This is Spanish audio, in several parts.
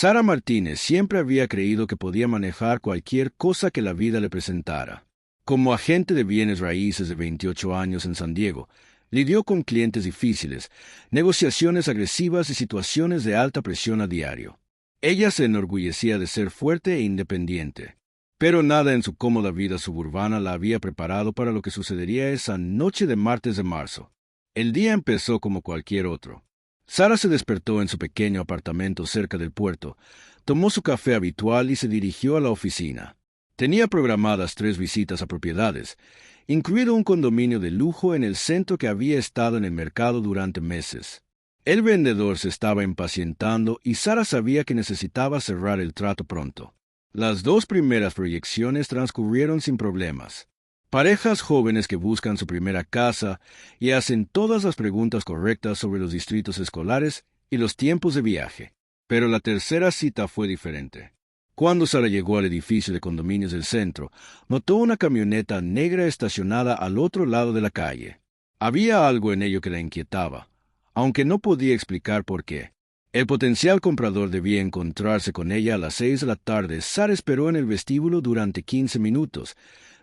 Sara Martínez siempre había creído que podía manejar cualquier cosa que la vida le presentara. Como agente de bienes raíces de 28 años en San Diego, lidió con clientes difíciles, negociaciones agresivas y situaciones de alta presión a diario. Ella se enorgullecía de ser fuerte e independiente. Pero nada en su cómoda vida suburbana la había preparado para lo que sucedería esa noche de martes de marzo. El día empezó como cualquier otro. Sara se despertó en su pequeño apartamento cerca del puerto, tomó su café habitual y se dirigió a la oficina. Tenía programadas 3 visitas a propiedades, incluido un condominio de lujo en el centro que había estado en el mercado durante meses. El vendedor se estaba impacientando y Sara sabía que necesitaba cerrar el trato pronto. Las 2 primeras proyecciones transcurrieron sin problemas. Parejas jóvenes que buscan su primera casa y hacen todas las preguntas correctas sobre los distritos escolares y los tiempos de viaje. Pero la tercera cita fue diferente. Cuando Sara llegó al edificio de condominios del centro, notó una camioneta negra estacionada al otro lado de la calle. Había algo en ello que la inquietaba, aunque no podía explicar por qué. El potencial comprador debía encontrarse con ella a las 6 de la tarde. Sara esperó en el vestíbulo durante 15 minutos,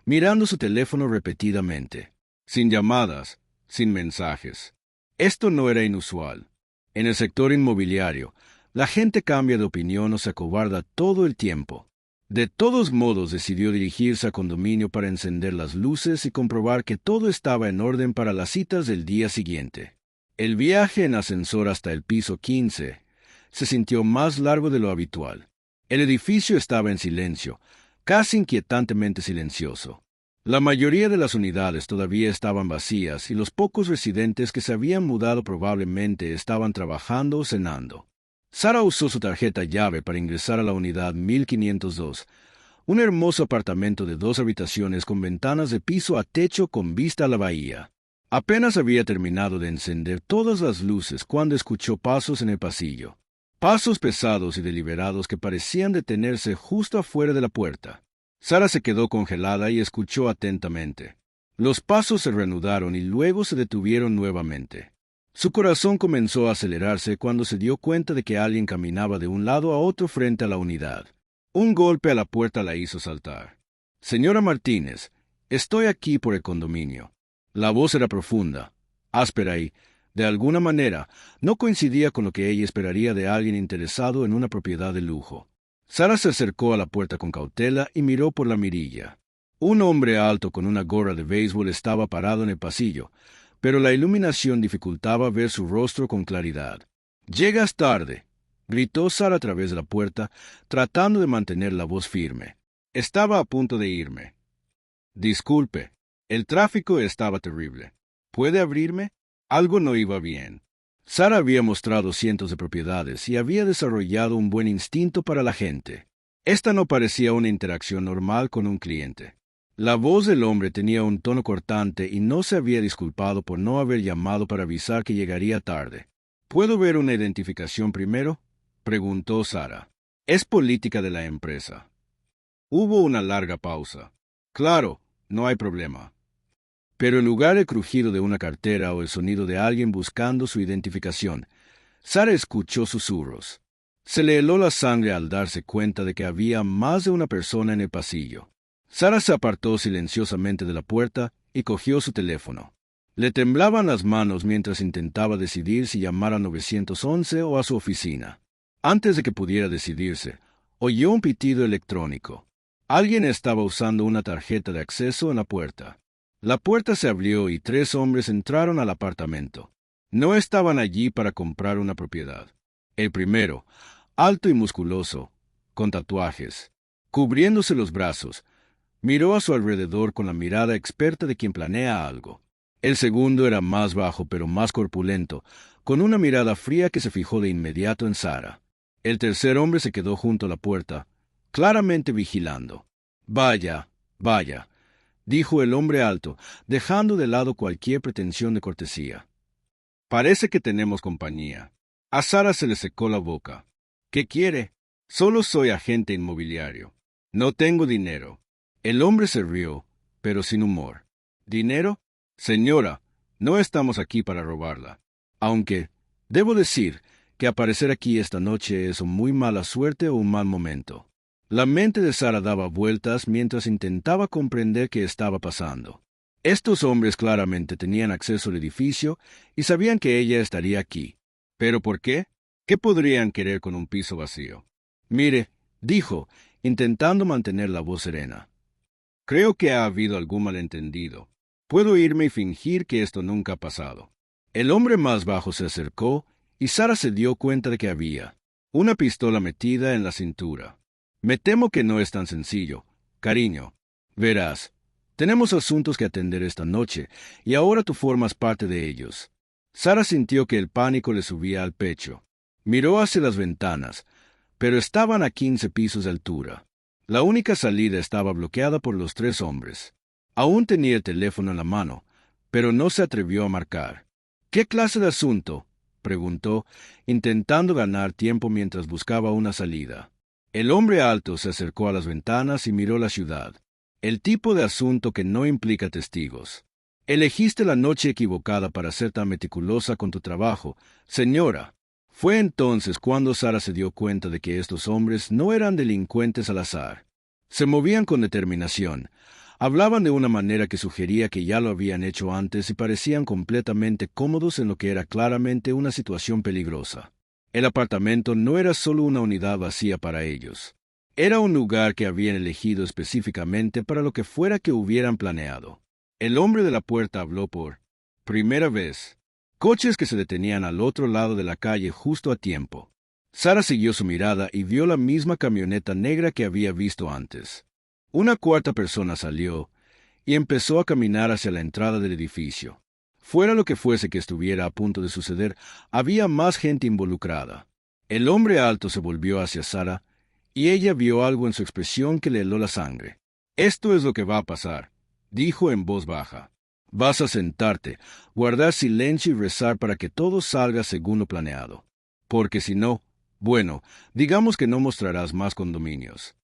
mirando su teléfono repetidamente. Sin llamadas, sin mensajes. Esto no era inusual. En el sector inmobiliario, la gente cambia de opinión o se acobarda todo el tiempo. De todos modos, decidió dirigirse al condominio para encender las luces y comprobar que todo estaba en orden para las citas del día siguiente. El viaje en ascensor hasta el piso 15 se sintió más largo de lo habitual. El edificio estaba en silencio, casi inquietantemente silencioso. La mayoría de las unidades todavía estaban vacías y los pocos residentes que se habían mudado probablemente estaban trabajando o cenando. Sara usó su tarjeta llave para ingresar a la unidad 1502, un hermoso apartamento de 2 habitaciones con ventanas de piso a techo con vista a la bahía. Apenas había terminado de encender todas las luces cuando escuchó pasos en el pasillo. Pasos pesados y deliberados que parecían detenerse justo afuera de la puerta. Sara se quedó congelada y escuchó atentamente. Los pasos se reanudaron y luego se detuvieron nuevamente. Su corazón comenzó a acelerarse cuando se dio cuenta de que alguien caminaba de un lado a otro frente a la unidad. Un golpe a la puerta la hizo saltar. «Señora Martínez, estoy aquí por el condominio». La voz era profunda, áspera y, de alguna manera, no coincidía con lo que ella esperaría de alguien interesado en una propiedad de lujo. Sara se acercó a la puerta con cautela y miró por la mirilla. Un hombre alto con una gorra de béisbol estaba parado en el pasillo, pero la iluminación dificultaba ver su rostro con claridad. «Llegas tarde», gritó Sara a través de la puerta, tratando de mantener la voz firme. «Estaba a punto de irme». «Disculpe, el tráfico estaba terrible. ¿Puede abrirme?» Algo no iba bien. Sara había mostrado cientos de propiedades y había desarrollado un buen instinto para la gente. Esta no parecía una interacción normal con un cliente. La voz del hombre tenía un tono cortante y no se había disculpado por no haber llamado para avisar que llegaría tarde. «¿Puedo ver una identificación primero?», preguntó Sara. «Es política de la empresa». Hubo una larga pausa. «Claro, no hay problema». Pero en lugar del crujido de una cartera o el sonido de alguien buscando su identificación, Sara escuchó susurros. Se le heló la sangre al darse cuenta de que había más de una persona en el pasillo. Sara se apartó silenciosamente de la puerta y cogió su teléfono. Le temblaban las manos mientras intentaba decidir si llamar a 911 o a su oficina. Antes de que pudiera decidirse, oyó un pitido electrónico. Alguien estaba usando una tarjeta de acceso en la puerta. La puerta se abrió y 3 hombres entraron al apartamento. No estaban allí para comprar una propiedad. El primero, alto y musculoso, con tatuajes, cubriéndose los brazos, miró a su alrededor con la mirada experta de quien planea algo. El segundo era más bajo pero más corpulento, con una mirada fría que se fijó de inmediato en Sara. El tercer hombre se quedó junto a la puerta, claramente vigilando. «Vaya, vaya», dijo el hombre alto, dejando de lado cualquier pretensión de cortesía. «Parece que tenemos compañía». A Sara se le secó la boca. «¿Qué quiere?» «Solo soy agente inmobiliario. No tengo dinero». El hombre se rió, pero sin humor. «¿Dinero? Señora, no estamos aquí para robarla. Aunque, debo decir que aparecer aquí esta noche es o muy mala suerte o un mal momento. La mente de Sara daba vueltas mientras intentaba comprender qué estaba pasando. Estos hombres claramente tenían acceso al edificio y sabían que ella estaría aquí. ¿Pero por qué? ¿Qué podrían querer con un piso vacío? Mire, dijo, intentando mantener la voz serena. Creo que ha habido algún malentendido. Puedo irme y fingir que esto nunca ha pasado. El hombre más bajo se acercó y Sara se dio cuenta de que había una pistola metida en la cintura. Me temo que no es tan sencillo, cariño. Verás, tenemos asuntos que atender esta noche y ahora tú formas parte de ellos. Sara sintió que el pánico le subía al pecho. Miró hacia las ventanas, pero estaban a 15 pisos de altura. La única salida estaba bloqueada por los 3 hombres. Aún tenía el teléfono en la mano, pero no se atrevió a marcar. ¿Qué clase de asunto?, preguntó, intentando ganar tiempo mientras buscaba una salida. El hombre alto se acercó a las ventanas y miró la ciudad. El tipo de asunto que no implica testigos. Elegiste la noche equivocada para ser tan meticulosa con tu trabajo, señora. Fue entonces cuando Sara se dio cuenta de que estos hombres no eran delincuentes al azar. Se movían con determinación. Hablaban de una manera que sugería que ya lo habían hecho antes y parecían completamente cómodos en lo que era claramente una situación peligrosa. El apartamento no era solo una unidad vacía para ellos. Era un lugar que habían elegido específicamente para lo que fuera que hubieran planeado. El hombre de la puerta habló por primera vez. Coches que se detenían al otro lado de la calle justo a tiempo. Sara siguió su mirada y vio la misma camioneta negra que había visto antes. Una cuarta persona salió y empezó a caminar hacia la entrada del edificio. Fuera lo que fuese que estuviera a punto de suceder, había más gente involucrada. El hombre alto se volvió hacia Sara y ella vio algo en su expresión que le heló la sangre. «Esto es lo que va a pasar», dijo en voz baja. «Vas a sentarte, guardar silencio y rezar para que todo salga según lo planeado. Porque si no, bueno, digamos que no mostrarás más condominios».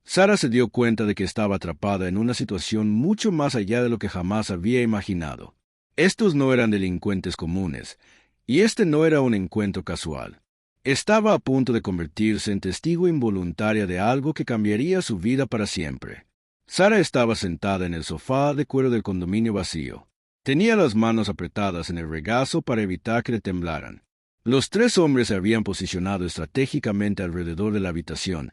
Sara se dio cuenta de que estaba atrapada en una situación mucho más allá de lo que jamás había imaginado. Estos no eran delincuentes comunes, y este no era un encuentro casual. Estaba a punto de convertirse en testigo involuntaria de algo que cambiaría su vida para siempre. Sara estaba sentada en el sofá de cuero del condominio vacío. Tenía las manos apretadas en el regazo para evitar que le temblaran. Los 3 hombres se habían posicionado estratégicamente alrededor de la habitación,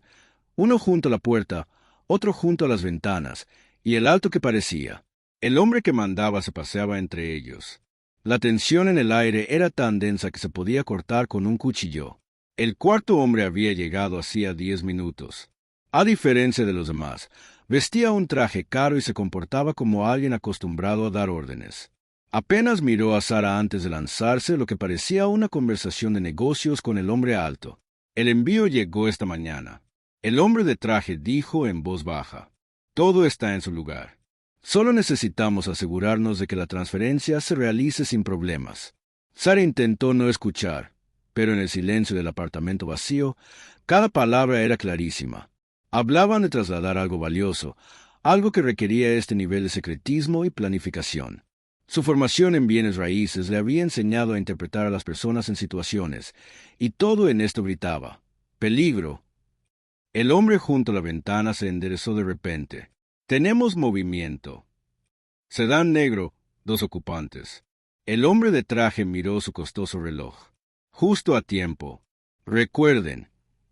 uno junto a la puerta, otro junto a las ventanas, y el alto que parecía. El hombre que mandaba se paseaba entre ellos. La tensión en el aire era tan densa que se podía cortar con un cuchillo. El cuarto hombre había llegado hacía 10 minutos. A diferencia de los demás, vestía un traje caro y se comportaba como alguien acostumbrado a dar órdenes. Apenas miró a Sara antes de lanzarse lo que parecía una conversación de negocios con el hombre alto. «El envío llegó esta mañana». El hombre de traje dijo en voz baja. «Todo está en su lugar. Solo necesitamos asegurarnos de que la transferencia se realice sin problemas». Sara intentó no escuchar, pero en el silencio del apartamento vacío, cada palabra era clarísima. Hablaban de trasladar algo valioso, algo que requería este nivel de secretismo y planificación. Su formación en bienes raíces le había enseñado a interpretar a las personas en situaciones, y todo en esto gritaba: «¡Peligro!». El hombre junto a la ventana se enderezó de repente. «Tenemos movimiento». «Sedán negro, 2 ocupantes». El hombre de traje miró su costoso reloj. «Justo a tiempo. Recuerden,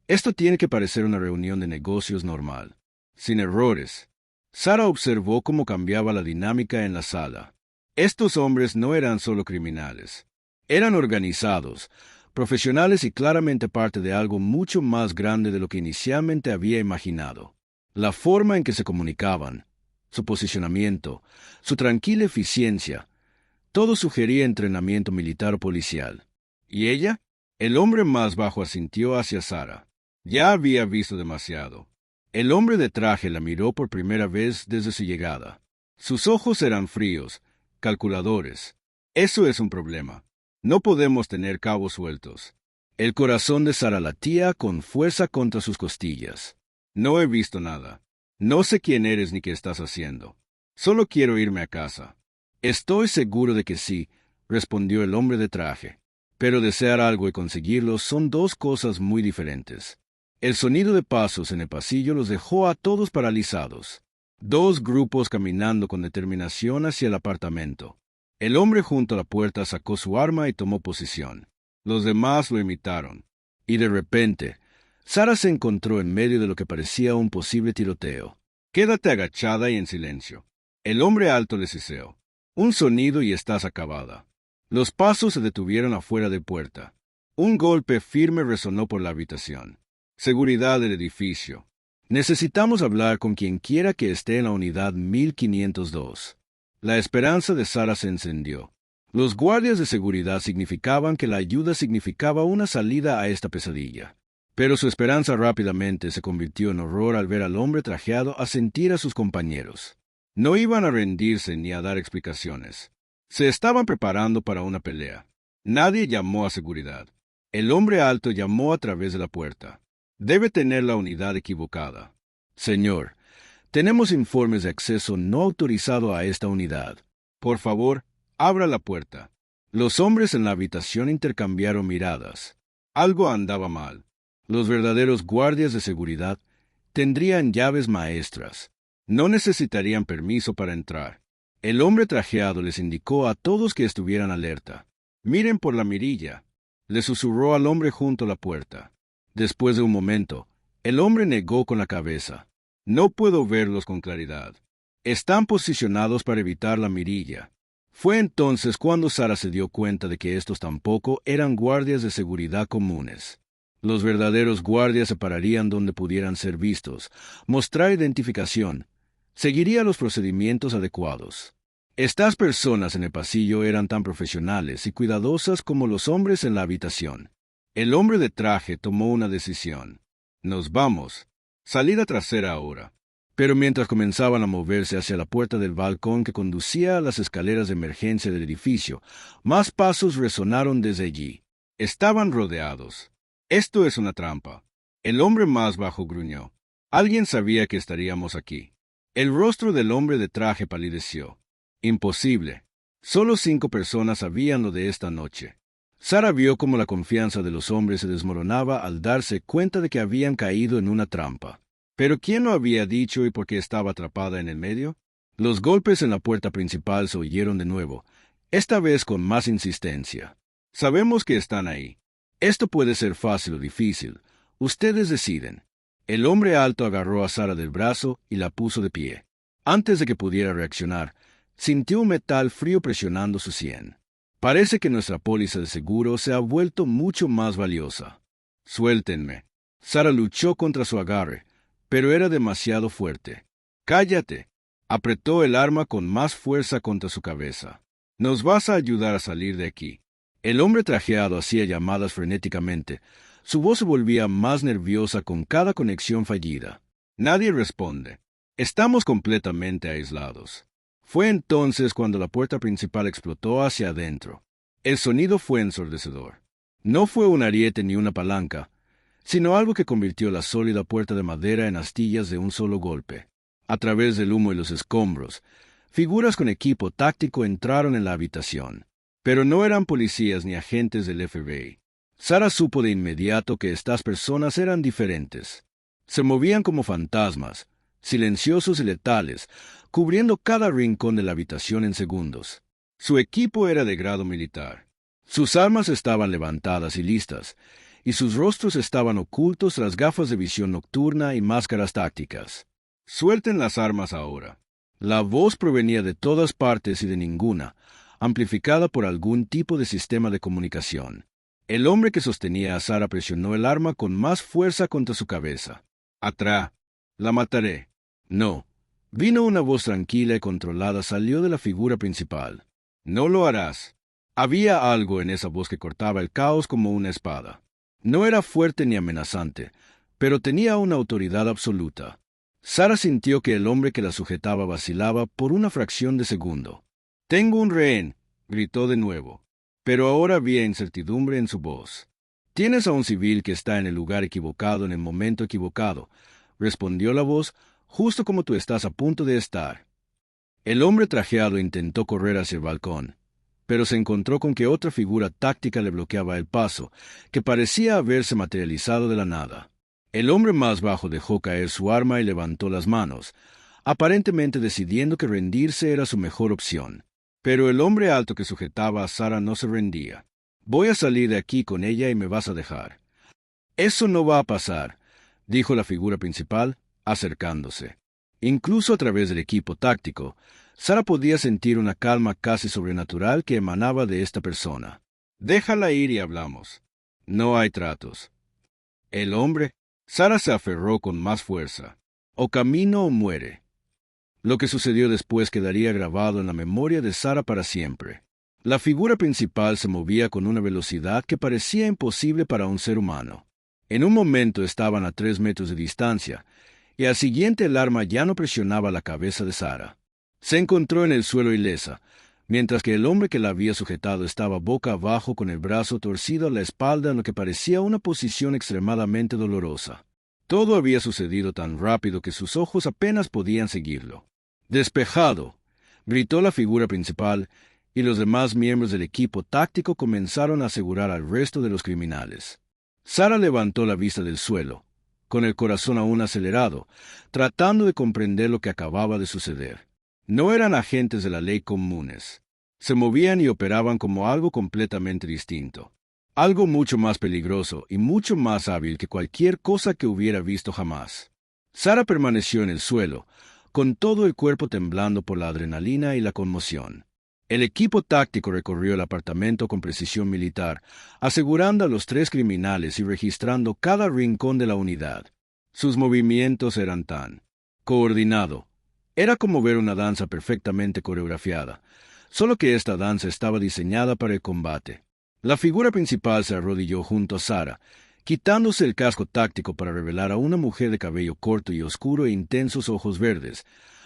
esto tiene que parecer una reunión de negocios normal, sin errores». Sara observó cómo cambiaba la dinámica en la sala. Estos hombres no eran solo criminales. Eran organizados, profesionales y claramente parte de algo mucho más grande de lo que inicialmente había imaginado. La forma en que se comunicaban, su posicionamiento, su tranquila eficiencia, todo sugería entrenamiento militar o policial. ¿Y ella? El hombre más bajo asintió hacia Sara. Ya había visto demasiado. El hombre de traje la miró por primera vez desde su llegada. Sus ojos eran fríos, calculadores. Eso es un problema. No podemos tener cabos sueltos. El corazón de Sara latía con fuerza contra sus costillas. «No he visto nada. No sé quién eres ni qué estás haciendo. Solo quiero irme a casa». «Estoy seguro de que sí», respondió el hombre de traje. Pero desear algo y conseguirlo son dos cosas muy diferentes. El sonido de pasos en el pasillo los dejó a todos paralizados. Dos grupos caminando con determinación hacia el apartamento. El hombre junto a la puerta sacó su arma y tomó posición. Los demás lo imitaron. Y de repente, Sara se encontró en medio de lo que parecía un posible tiroteo. «Quédate agachada y en silencio». El hombre alto le siseó. «Un sonido y estás acabada». Los pasos se detuvieron afuera de puerta. Un golpe firme resonó por la habitación. «Seguridad del edificio. Necesitamos hablar con quien quiera que esté en la unidad 1502». La esperanza de Sara se encendió. Los guardias de seguridad significaban que la ayuda significaba una salida a esta pesadilla. Pero su esperanza rápidamente se convirtió en horror al ver al hombre trajeado asentir a sus compañeros. No iban a rendirse ni a dar explicaciones. Se estaban preparando para una pelea. Nadie llamó a seguridad. El hombre alto llamó a través de la puerta. «Debe tener la unidad equivocada». «Señor, tenemos informes de acceso no autorizado a esta unidad. Por favor, abra la puerta». Los hombres en la habitación intercambiaron miradas. Algo andaba mal. Los verdaderos guardias de seguridad tendrían llaves maestras. No necesitarían permiso para entrar. El hombre trajeado les indicó a todos que estuvieran alerta. «Miren por la mirilla», le susurró al hombre junto a la puerta. Después de un momento, el hombre negó con la cabeza. «No puedo verlos con claridad. Están posicionados para evitar la mirilla». Fue entonces cuando Sara se dio cuenta de que estos tampoco eran guardias de seguridad comunes. Los verdaderos guardias se pararían donde pudieran ser vistos, mostrar identificación, seguiría los procedimientos adecuados. Estas personas en el pasillo eran tan profesionales y cuidadosas como los hombres en la habitación. El hombre de traje tomó una decisión. «Nos vamos. Salida trasera ahora». Pero mientras comenzaban a moverse hacia la puerta del balcón que conducía a las escaleras de emergencia del edificio, más pasos resonaron desde allí. Estaban rodeados. «Esto es una trampa». El hombre más bajo gruñó. «Alguien sabía que estaríamos aquí». El rostro del hombre de traje palideció. «Imposible. Solo 5 personas sabían lo de esta noche». Sara vio cómo la confianza de los hombres se desmoronaba al darse cuenta de que habían caído en una trampa. ¿Pero quién lo había dicho y por qué estaba atrapada en el medio? Los golpes en la puerta principal se oyeron de nuevo, esta vez con más insistencia. «Sabemos que están ahí. Esto puede ser fácil o difícil. Ustedes deciden». El hombre alto agarró a Sara del brazo y la puso de pie. Antes de que pudiera reaccionar, sintió un metal frío presionando su sien. «Parece que nuestra póliza de seguro se ha vuelto mucho más valiosa». «Suéltenme». Sara luchó contra su agarre, pero era demasiado fuerte. «Cállate». Apretó el arma con más fuerza contra su cabeza. «Nos vas a ayudar a salir de aquí». El hombre trajeado hacía llamadas frenéticamente. Su voz se volvía más nerviosa con cada conexión fallida. «Nadie responde. Estamos completamente aislados». Fue entonces cuando la puerta principal explotó hacia adentro. El sonido fue ensordecedor. No fue un ariete ni una palanca, sino algo que convirtió la sólida puerta de madera en astillas de un solo golpe. A través del humo y los escombros, figuras con equipo táctico entraron en la habitación. Pero no eran policías ni agentes del FBI. Sara supo de inmediato que estas personas eran diferentes. Se movían como fantasmas, silenciosos y letales, cubriendo cada rincón de la habitación en segundos. Su equipo era de grado militar. Sus armas estaban levantadas y listas, y sus rostros estaban ocultos tras gafas de visión nocturna y máscaras tácticas. «Suelten las armas ahora». La voz provenía de todas partes y de ninguna, amplificada por algún tipo de sistema de comunicación. El hombre que sostenía a Sara presionó el arma con más fuerza contra su cabeza. «Atrás. La mataré». «No». Vino una voz tranquila y controlada salió de la figura principal. «No lo harás». Había algo en esa voz que cortaba el caos como una espada. No era fuerte ni amenazante, pero tenía una autoridad absoluta. Sara sintió que el hombre que la sujetaba vacilaba por una fracción de segundo. «Tengo un rehén», gritó de nuevo, pero ahora había incertidumbre en su voz. «Tienes a un civil que está en el lugar equivocado en el momento equivocado», respondió la voz, «justo como tú estás a punto de estar». El hombre trajeado intentó correr hacia el balcón, pero se encontró con que otra figura táctica le bloqueaba el paso, que parecía haberse materializado de la nada. El hombre más bajo dejó caer su arma y levantó las manos, aparentemente decidiendo que rendirse era su mejor opción. Pero el hombre alto que sujetaba a Sara no se rendía. «Voy a salir de aquí con ella y me vas a dejar». «Eso no va a pasar», dijo la figura principal, acercándose. Incluso a través del equipo táctico, Sara podía sentir una calma casi sobrenatural que emanaba de esta persona. «Déjala ir y hablamos. No hay tratos». El hombre, Sara se aferró con más fuerza. «O camino o muere». Lo que sucedió después quedaría grabado en la memoria de Sara para siempre. La figura principal se movía con una velocidad que parecía imposible para un ser humano. En un momento estaban a 3 metros de distancia, y al siguiente el arma ya no presionaba la cabeza de Sara. Se encontró en el suelo ilesa, mientras que el hombre que la había sujetado estaba boca abajo con el brazo torcido a la espalda en lo que parecía una posición extremadamente dolorosa. Todo había sucedido tan rápido que sus ojos apenas podían seguirlo. «Despejado», gritó la figura principal, y los demás miembros del equipo táctico comenzaron a asegurar al resto de los criminales. Sara levantó la vista del suelo, con el corazón aún acelerado, tratando de comprender lo que acababa de suceder. No eran agentes de la ley comunes. Se movían y operaban como algo completamente distinto. Algo mucho más peligroso y mucho más hábil que cualquier cosa que hubiera visto jamás. Sara permaneció en el suelo, con todo el cuerpo temblando por la adrenalina y la conmoción. El equipo táctico recorrió el apartamento con precisión militar, asegurando a los 3 criminales y registrando cada rincón de la unidad. Sus movimientos eran tan coordinados. Era como ver una danza perfectamente coreografiada, solo que esta danza estaba diseñada para el combate. La figura principal se arrodilló junto a Sara, quitándose el casco táctico para revelar a una mujer de cabello corto y oscuro e intensos ojos verdes,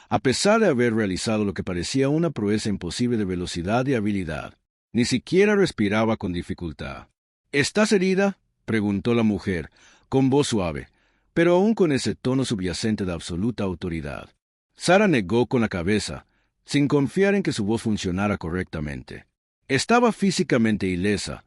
a pesar de haber realizado lo que parecía una proeza imposible de velocidad y habilidad. Ni siquiera respiraba con dificultad. «¿Estás herida?», preguntó la mujer, con voz suave, pero aún con ese tono subyacente de absoluta autoridad. Sara negó con la cabeza, sin confiar en que su voz funcionara correctamente. Estaba físicamente ilesa,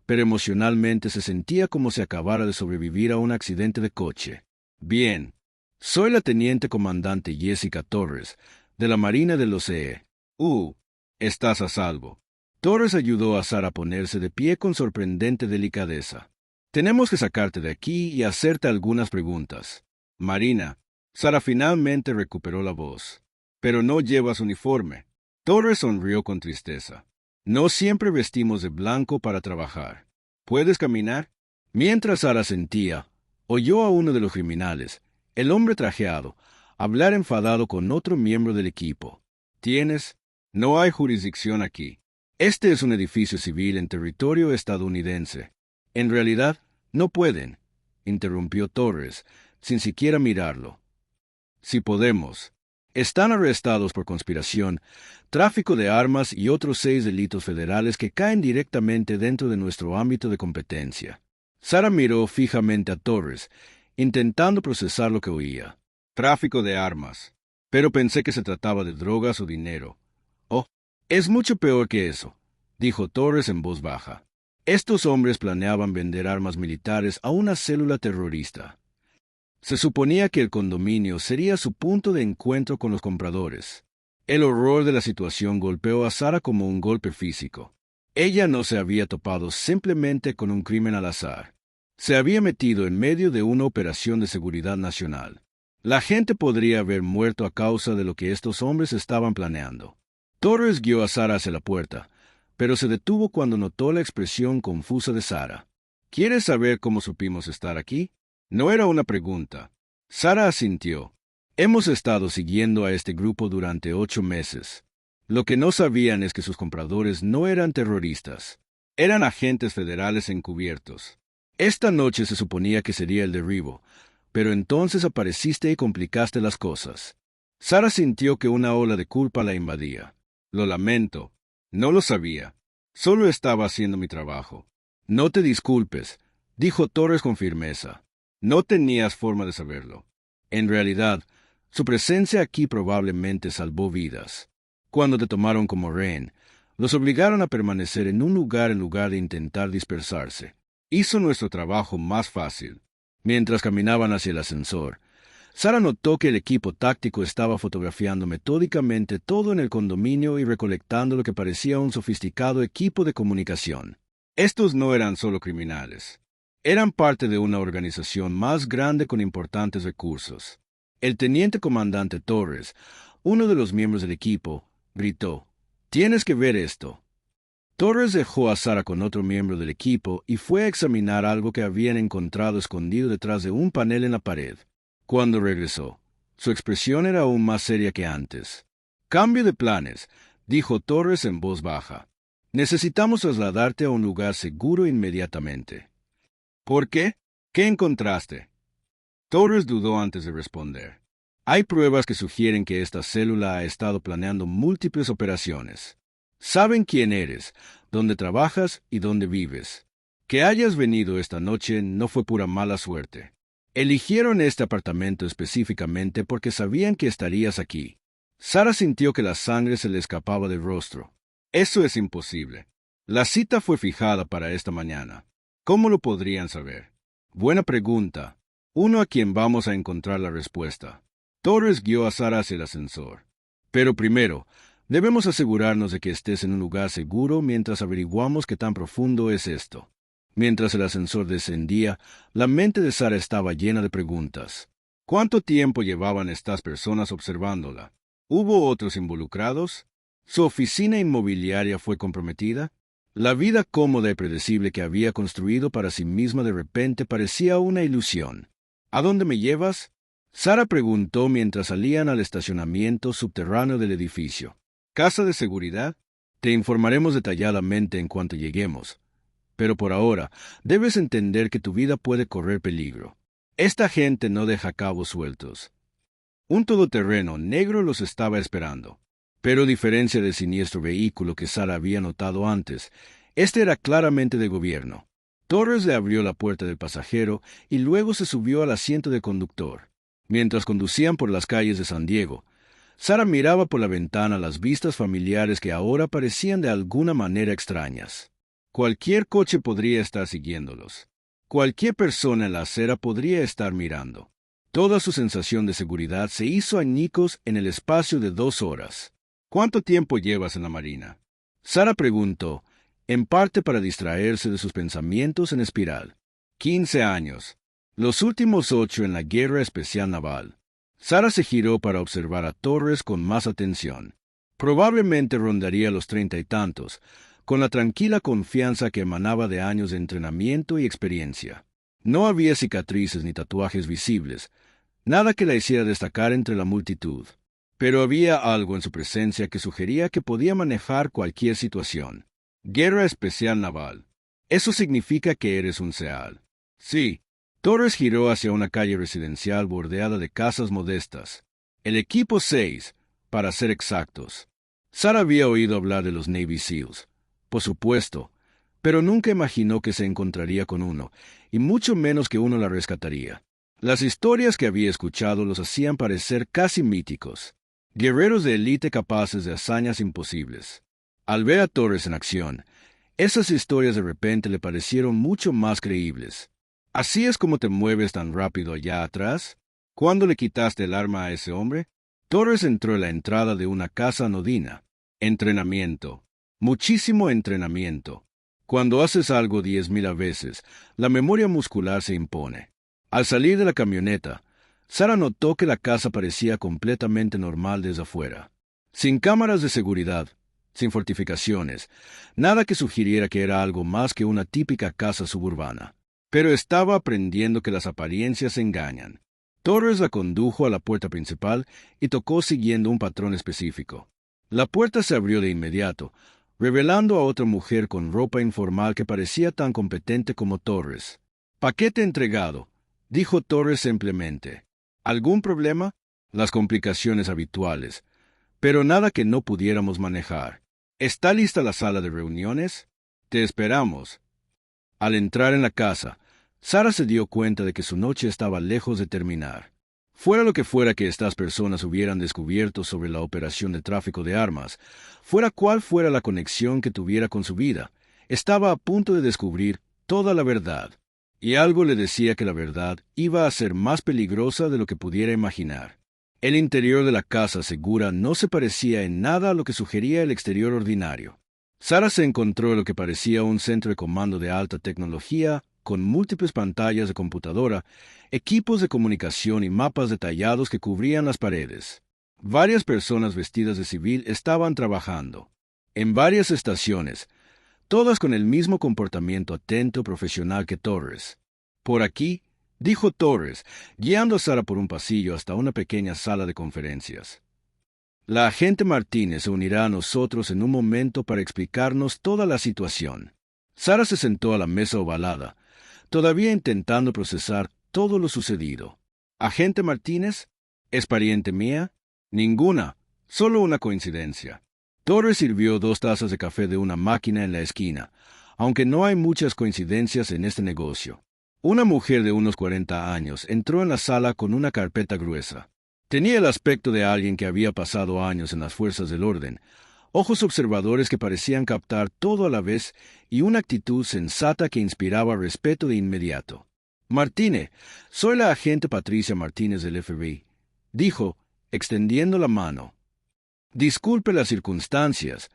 pero emocionalmente se sentía como si acabara de sobrevivir a un accidente de coche. «Bien. Soy la teniente comandante Jessica Torres, de la Marina de los E. Estás a salvo». Torres ayudó a Sara a ponerse de pie con sorprendente delicadeza. «Tenemos que sacarte de aquí y hacerte algunas preguntas». «Marina». Sara finalmente recuperó la voz. «Pero no llevas uniforme». Torres sonrió con tristeza. «No siempre vestimos de blanco para trabajar. ¿Puedes caminar?». Mientras Sara sentía, oyó a uno de los criminales, el hombre trajeado, hablar enfadado con otro miembro del equipo. «¿Tienes? No hay jurisdicción aquí. Este es un edificio civil en territorio estadounidense». «En realidad, no pueden», interrumpió Torres, sin siquiera mirarlo. «Si podemos. Están arrestados por conspiración, tráfico de armas y otros 6 delitos federales que caen directamente dentro de nuestro ámbito de competencia». Sara miró fijamente a Torres, intentando procesar lo que oía. «Tráfico de armas. Pero pensé que se trataba de drogas o dinero». «Oh, es mucho peor que eso», dijo Torres en voz baja. «Estos hombres planeaban vender armas militares a una célula terrorista. Se suponía que el condominio sería su punto de encuentro con los compradores». El horror de la situación golpeó a Sara como un golpe físico. Ella no se había topado simplemente con un crimen al azar. Se había metido en medio de una operación de seguridad nacional. La gente podría haber muerto a causa de lo que estos hombres estaban planeando. Torres guió a Sara hacia la puerta, pero se detuvo cuando notó la expresión confusa de Sara. «¿Quieres saber cómo supimos estar aquí?». No era una pregunta. Sara asintió. «Hemos estado siguiendo a este grupo durante 8 meses. Lo que no sabían es que sus compradores no eran terroristas. Eran agentes federales encubiertos. Esta noche se suponía que sería el derribo, pero entonces apareciste y complicaste las cosas». Sara sintió que una ola de culpa la invadía. «Lo lamento. No lo sabía. Solo estaba haciendo mi trabajo». «No te disculpes», dijo Torres con firmeza. «No tenías forma de saberlo. En realidad, su presencia aquí probablemente salvó vidas. Cuando te tomaron como rehén, Los obligaron a permanecer en un lugar en lugar de intentar dispersarse. Hizo nuestro trabajo más fácil. Mientras caminaban hacia el ascensor, Sara notó que el equipo táctico estaba fotografiando metódicamente todo en el condominio y recolectando lo que parecía un sofisticado equipo de comunicación. Estos no eran solo criminales. Eran parte de una organización más grande con importantes recursos. El teniente comandante Torres, uno de los miembros del equipo, gritó: «Tienes que ver esto». Torres dejó a Sara con otro miembro del equipo y fue a examinar algo que habían encontrado escondido detrás de un panel en la pared. Cuando regresó, su expresión era aún más seria que antes. «Cambio de planes», dijo Torres en voz baja. «Necesitamos trasladarte a un lugar seguro inmediatamente». «¿Por qué? ¿Qué encontraste?» Torres dudó antes de responder. «Hay pruebas que sugieren que esta célula ha estado planeando múltiples operaciones. Saben quién eres, dónde trabajas y dónde vives. Que hayas venido esta noche no fue pura mala suerte. Eligieron este apartamento específicamente porque sabían que estarías aquí». Sara sintió que la sangre se le escapaba del rostro. «Eso es imposible. La cita fue fijada para esta mañana. ¿Cómo lo podrían saber?» «Buena pregunta. Uno a quien vamos a encontrar la respuesta». Torres guió a Sara hacia el ascensor. «Pero primero, debemos asegurarnos de que estés en un lugar seguro mientras averiguamos qué tan profundo es esto». Mientras el ascensor descendía, la mente de Sara estaba llena de preguntas. ¿Cuánto tiempo llevaban estas personas observándola? ¿Hubo otros involucrados? ¿Su oficina inmobiliaria fue comprometida? La vida cómoda y predecible que había construido para sí misma de repente parecía una ilusión. «¿A dónde me llevas?», Sara preguntó mientras salían al estacionamiento subterráneo del edificio. «¿Casa de seguridad? Te informaremos detalladamente en cuanto lleguemos. Pero por ahora, debes entender que tu vida puede correr peligro. Esta gente no deja cabos sueltos». Un todoterreno negro los estaba esperando. Pero a diferencia del siniestro vehículo que Sara había notado antes, este era claramente de gobierno. Torres le abrió la puerta del pasajero y luego se subió al asiento de conductor. Mientras conducían por las calles de San Diego, Sara miraba por la ventana las vistas familiares que ahora parecían de alguna manera extrañas. Cualquier coche podría estar siguiéndolos. Cualquier persona en la acera podría estar mirando. Toda su sensación de seguridad se hizo añicos en el espacio de 2 horas. «¿Cuánto tiempo llevas en la Marina?», Sara preguntó, en parte para distraerse de sus pensamientos en espiral. 15 años. Los últimos 8 en la Guerra Especial Naval. Sara se giró para observar a Torres con más atención. Probablemente rondaría los 30 y tantos, con la tranquila confianza que emanaba de años de entrenamiento y experiencia. No había cicatrices ni tatuajes visibles, nada que la hiciera destacar entre la multitud. Pero había algo en su presencia que sugería que podía manejar cualquier situación. Guerra Especial Naval. Eso significa que eres un SEAL. Sí. Torres giró hacia una calle residencial bordeada de casas modestas. El equipo 6, para ser exactos. Sara había oído hablar de los Navy SEALs, por supuesto, pero nunca imaginó que se encontraría con uno, y mucho menos que uno la rescataría. Las historias que había escuchado los hacían parecer casi míticos. Guerreros de élite capaces de hazañas imposibles. Al ver a Torres en acción, esas historias de repente le parecieron mucho más creíbles. ¿Así es como te mueves tan rápido allá atrás? ¿Cuándo le quitaste el arma a ese hombre? Torres entró en la entrada de una casa anodina. Entrenamiento. Muchísimo entrenamiento. Cuando haces algo 10,000 veces, la memoria muscular se impone. Al salir de la camioneta, Sara notó que la casa parecía completamente normal desde afuera. Sin cámaras de seguridad, sin fortificaciones, nada que sugiriera que era algo más que una típica casa suburbana. Pero estaba aprendiendo que las apariencias engañan. Torres la condujo a la puerta principal y tocó siguiendo un patrón específico. La puerta se abrió de inmediato, revelando a otra mujer con ropa informal que parecía tan competente como Torres. «Paquete entregado», dijo Torres simplemente. «¿Algún problema?». «Las complicaciones habituales, pero nada que no pudiéramos manejar». «¿Está lista la sala de reuniones?». «Te esperamos». Al entrar en la casa, Sara se dio cuenta de que su noche estaba lejos de terminar. Fuera lo que fuera que estas personas hubieran descubierto sobre la operación de tráfico de armas, fuera cual fuera la conexión que tuviera con su vida, estaba a punto de descubrir toda la verdad. Y algo le decía que la verdad iba a ser más peligrosa de lo que pudiera imaginar. El interior de la casa segura no se parecía en nada a lo que sugería el exterior ordinario. Sara se encontró en lo que parecía un centro de comando de alta tecnología, con múltiples pantallas de computadora, equipos de comunicación y mapas detallados que cubrían las paredes. Varias personas vestidas de civil estaban trabajando. En varias estaciones, todas con el mismo comportamiento atento y profesional que Torres. Por aquí, dijo Torres, guiando a Sara por un pasillo hasta una pequeña sala de conferencias. La agente Martínez se unirá a nosotros en un momento para explicarnos toda la situación. Sara se sentó a la mesa ovalada, todavía intentando procesar todo lo sucedido. ¿Agente Martínez? ¿Es pariente mía? Ninguna, solo una coincidencia. Torres sirvió 2 tazas de café de una máquina en la esquina, aunque no hay muchas coincidencias en este negocio. Una mujer de unos 40 años entró en la sala con una carpeta gruesa. Tenía el aspecto de alguien que había pasado años en las fuerzas del orden, ojos observadores que parecían captar todo a la vez y una actitud sensata que inspiraba respeto de inmediato. Martínez, soy la agente Patricia Martínez del FBI, dijo, extendiendo la mano. Disculpe las circunstancias,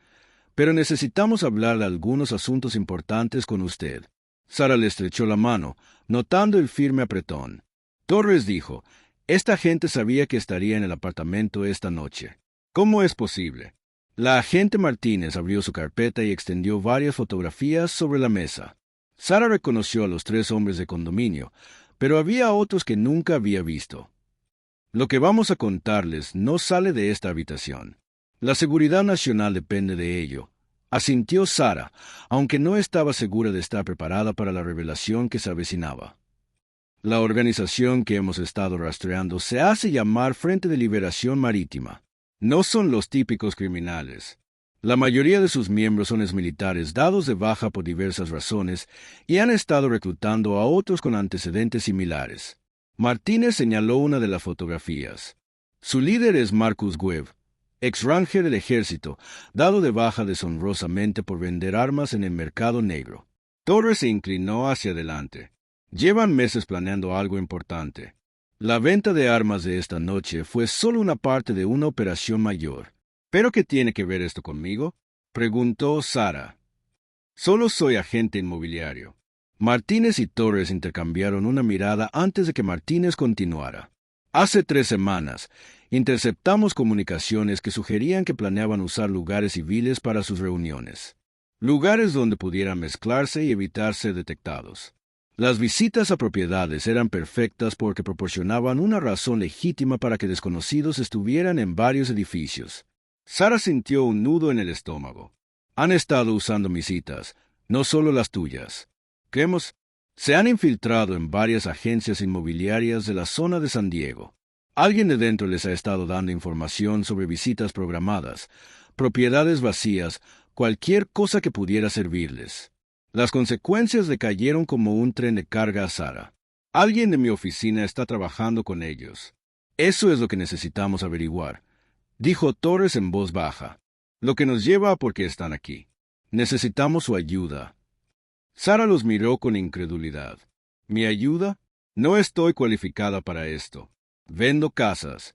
pero necesitamos hablar de algunos asuntos importantes con usted. Sara le estrechó la mano, notando el firme apretón. Torres dijo, esta gente sabía que estaría en el apartamento esta noche. ¿Cómo es posible? La agente Martínez abrió su carpeta y extendió varias fotografías sobre la mesa. Sara reconoció a los 3 hombres de condominio, pero había otros que nunca había visto. Lo que vamos a contarles no sale de esta habitación. La seguridad nacional depende de ello, asintió Sara, aunque no estaba segura de estar preparada para la revelación que se avecinaba. La organización que hemos estado rastreando se hace llamar Frente de Liberación Marítima. No son los típicos criminales. La mayoría de sus miembros son exmilitares dados de baja por diversas razones y han estado reclutando a otros con antecedentes similares. Martínez señaló una de las fotografías. Su líder es Marcus Webb, ex ranger del ejército, dado de baja deshonrosamente por vender armas en el mercado negro. Torres se inclinó hacia adelante. Llevan meses planeando algo importante. La venta de armas de esta noche fue solo una parte de una operación mayor. ¿Pero qué tiene que ver esto conmigo?, preguntó Sara. Solo soy agente inmobiliario. Martínez y Torres intercambiaron una mirada antes de que Martínez continuara. Hace 3 semanas, interceptamos comunicaciones que sugerían que planeaban usar lugares civiles para sus reuniones. Lugares donde pudieran mezclarse y evitar ser detectados. Las visitas a propiedades eran perfectas porque proporcionaban una razón legítima para que desconocidos estuvieran en varios edificios. Sara sintió un nudo en el estómago. Han estado usando mis citas, no solo las tuyas. Creemos, se han infiltrado en varias agencias inmobiliarias de la zona de San Diego. Alguien de dentro les ha estado dando información sobre visitas programadas, propiedades vacías, cualquier cosa que pudiera servirles. Las consecuencias le cayeron como un tren de carga a Sara. Alguien de mi oficina está trabajando con ellos. Eso es lo que necesitamos averiguar, dijo Torres en voz baja. Lo que nos lleva a por qué están aquí. Necesitamos su ayuda. Sara los miró con incredulidad. ¿Mi ayuda? No estoy cualificada para esto. Vendo casas.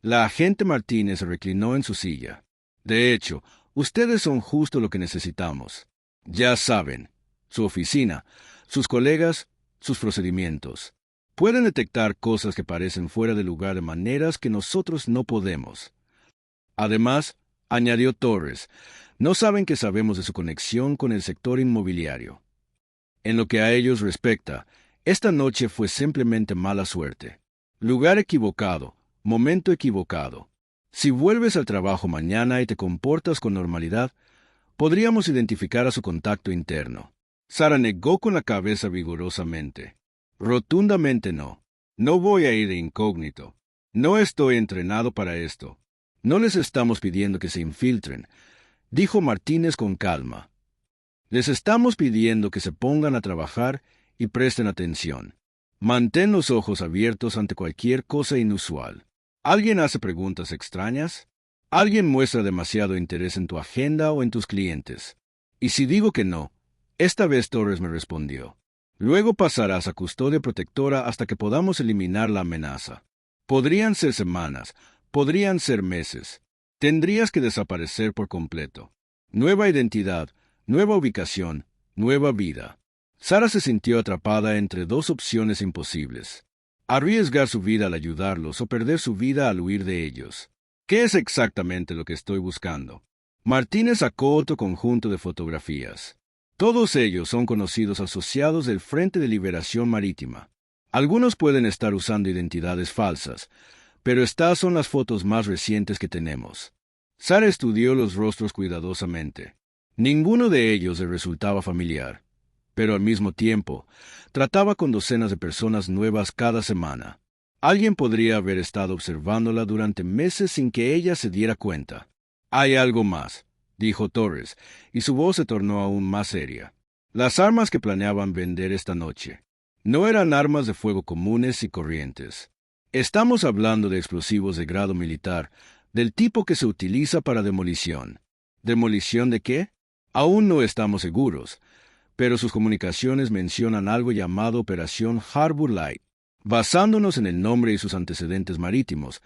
La agente Martínez se reclinó en su silla. De hecho, ustedes son justo lo que necesitamos. Ya saben, su oficina, sus colegas, sus procedimientos. Pueden detectar cosas que parecen fuera de lugar de maneras que nosotros no podemos. Además, añadió Torres, no saben que sabemos de su conexión con el sector inmobiliario. En lo que a ellos respecta, esta noche fue simplemente mala suerte. Lugar equivocado, momento equivocado. Si vuelves al trabajo mañana y te comportas con normalidad, podríamos identificar a su contacto interno. Sara negó con la cabeza vigorosamente. Rotundamente no. No voy a ir de incógnito. No estoy entrenado para esto. No les estamos pidiendo que se infiltren, dijo Martínez con calma. Les estamos pidiendo que se pongan a trabajar y presten atención. Mantén los ojos abiertos ante cualquier cosa inusual. ¿Alguien hace preguntas extrañas? ¿Alguien muestra demasiado interés en tu agenda o en tus clientes? Y si digo que no, esta vez Torres me respondió. Luego pasarás a custodia protectora hasta que podamos eliminar la amenaza. Podrían ser semanas, podrían ser meses. Tendrías que desaparecer por completo. Nueva identidad, nueva ubicación, nueva vida. Sara se sintió atrapada entre dos opciones imposibles. Arriesgar su vida al ayudarlos o perder su vida al huir de ellos. ¿Qué es exactamente lo que estoy buscando? Martínez sacó otro conjunto de fotografías. Todos ellos son conocidos asociados del Frente de Liberación Marítima. Algunos pueden estar usando identidades falsas, pero estas son las fotos más recientes que tenemos. Sara estudió los rostros cuidadosamente. Ninguno de ellos le resultaba familiar, pero al mismo tiempo, trataba con docenas de personas nuevas cada semana. Alguien podría haber estado observándola durante meses sin que ella se diera cuenta. «Hay algo más», dijo Torres, y su voz se tornó aún más seria. Las armas que planeaban vender esta noche no eran armas de fuego comunes y corrientes. Estamos hablando de explosivos de grado militar, del tipo que se utiliza para demolición. ¿Demolición de qué? Aún no estamos seguros, pero sus comunicaciones mencionan algo llamado Operación Harbor Light. Basándonos en el nombre y sus antecedentes marítimos,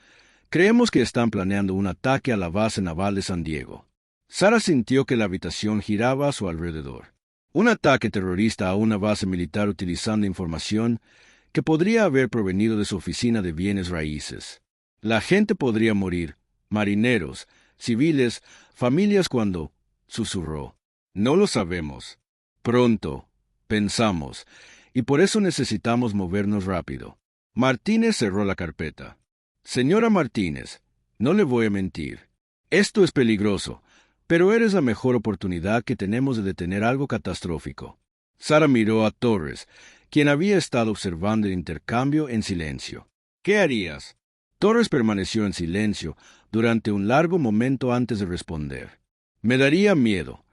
creemos que están planeando un ataque a la base naval de San Diego. Sara sintió que la habitación giraba a su alrededor. Un ataque terrorista a una base militar utilizando información que podría haber provenido de su oficina de bienes raíces. La gente podría morir, marineros, civiles, familias cuando, susurró. No lo sabemos. Pronto, pensamos, y por eso necesitamos movernos rápido. Martínez cerró la carpeta. Señora Martínez, no le voy a mentir. Esto es peligroso, pero eres la mejor oportunidad que tenemos de detener algo catastrófico. Sara miró a Torres, quien había estado observando el intercambio en silencio. ¿Qué harías? Torres permaneció en silencio durante un largo momento antes de responder. Me daría miedo,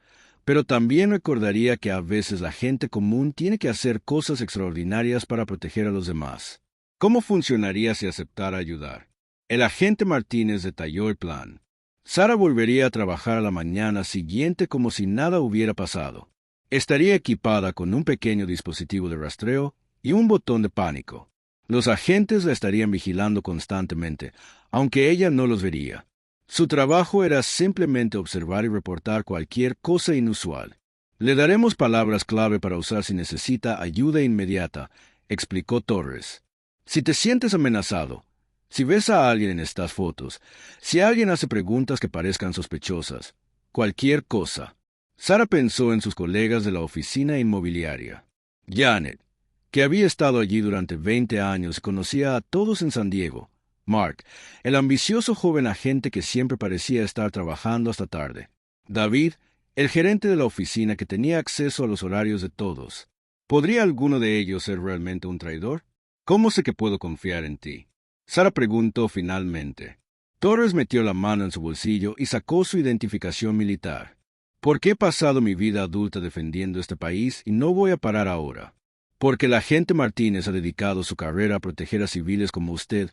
pero también recordaría que a veces la gente común tiene que hacer cosas extraordinarias para proteger a los demás. ¿Cómo funcionaría si aceptara ayudar? El agente Martínez detalló el plan. Sara volvería a trabajar a la mañana siguiente como si nada hubiera pasado. Estaría equipada con un pequeño dispositivo de rastreo y un botón de pánico. Los agentes la estarían vigilando constantemente, aunque ella no los vería. Su trabajo era simplemente observar y reportar cualquier cosa inusual. Le daremos palabras clave para usar si necesita ayuda inmediata, explicó Torres. Si te sientes amenazado, si ves a alguien en estas fotos, si alguien hace preguntas que parezcan sospechosas, cualquier cosa. Sara pensó en sus colegas de la oficina inmobiliaria. Janet, que había estado allí durante 20 años y conocía a todos en San Diego. Mark, el ambicioso joven agente que siempre parecía estar trabajando hasta tarde. David, el gerente de la oficina que tenía acceso a los horarios de todos. ¿Podría alguno de ellos ser realmente un traidor? ¿Cómo sé que puedo confiar en ti? Sara preguntó finalmente. Torres metió la mano en su bolsillo y sacó su identificación militar. ¿Por qué he pasado mi vida adulta defendiendo este país y no voy a parar ahora? Porque el agente Martínez ha dedicado su carrera a proteger a civiles como usted,